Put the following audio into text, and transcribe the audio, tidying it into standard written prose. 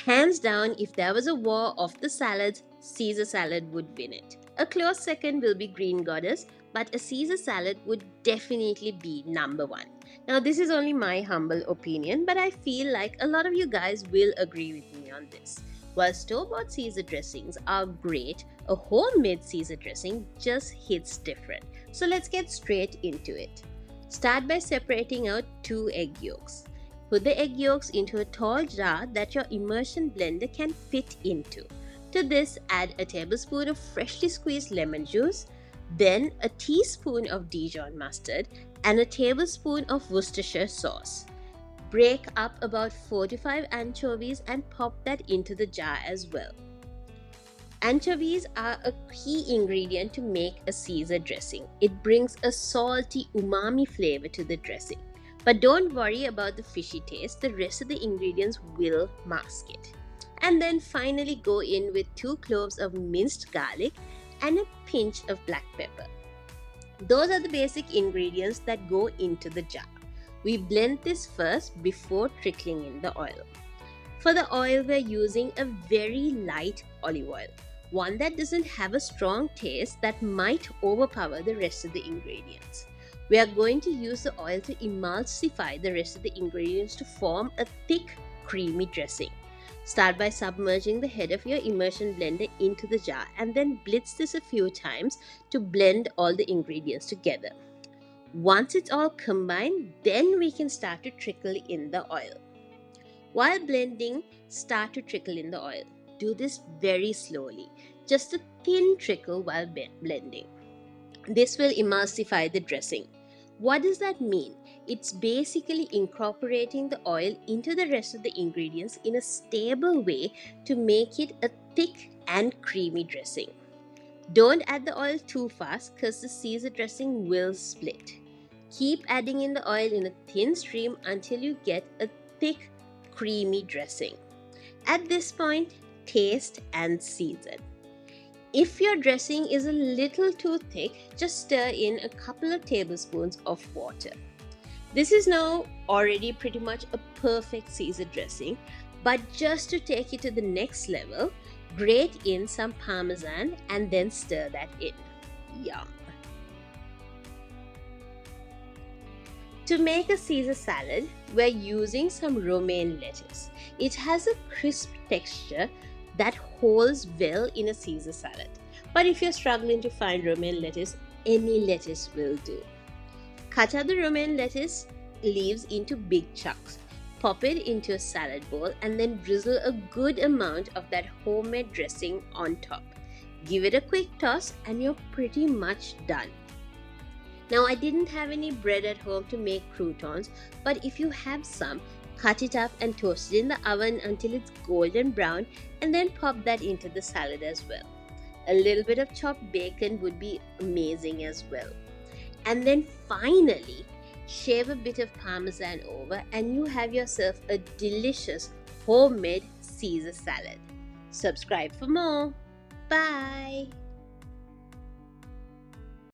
Hands down, if there was a war of the salads, Caesar salad would win it. A close second will be Green Goddess, but a Caesar salad would definitely be number one. Now, this is only my humble opinion, but I feel like a lot of you guys will agree with me on this. While store-bought Caesar dressings are great, a homemade Caesar dressing just hits different. So let's get straight into it. Start by separating out 2 egg yolks. Put the egg yolks into a tall jar that your immersion blender can fit into. To this, add a tablespoon of freshly squeezed lemon juice, then a teaspoon of Dijon mustard and a tablespoon of Worcestershire sauce. Break up about 4 to 5 anchovies and pop that into the jar as well. Anchovies are a key ingredient to make a Caesar dressing. It brings a salty, umami flavor to the dressing. But don't worry about the fishy taste, the rest of the ingredients will mask it. And then finally go in with 2 cloves of minced garlic and a pinch of black pepper. Those are the basic ingredients that go into the jar. We blend this first before trickling in the oil. For the oil, we're using a very light olive oil, one that doesn't have a strong taste that might overpower the rest of the ingredients. We are going to use the oil to emulsify the rest of the ingredients to form a thick, creamy dressing. Start by submerging the head of your immersion blender into the jar and then blitz this a few times to blend all the ingredients together. Once it's all combined, then we can start to trickle in the oil. While blending, start to trickle in the oil. Do this very slowly, just a thin trickle while blending. This will emulsify the dressing. What does that mean? It's basically incorporating the oil into the rest of the ingredients in a stable way to make it a thick and creamy dressing. Don't add the oil too fast because the Caesar dressing will split. Keep adding in the oil in a thin stream until you get a thick, creamy dressing. At this point, taste and season. If your dressing is a little too thick, just stir in a couple of tablespoons of water. This is now already pretty much a perfect Caesar dressing, but just to take it to the next level, grate in some Parmesan and then stir that in. Yum! To make a Caesar salad, we're using some Romaine lettuce. It has a crisp texture that holds well in a Caesar salad. But if you're struggling to find Romaine lettuce, any lettuce will do. Cut out the Romaine lettuce leaves into big chunks. Pop it into a salad bowl and then drizzle a good amount of that homemade dressing on top. Give it a quick toss and you're pretty much done. Now, I didn't have any bread at home to make croutons, but if you have some, cut it up and toast it in the oven until it's golden brown and then pop that into the salad as well. A little bit of chopped bacon would be amazing as well. And then finally, shave a bit of Parmesan over and you have yourself a delicious homemade Caesar salad. Subscribe for more. Bye!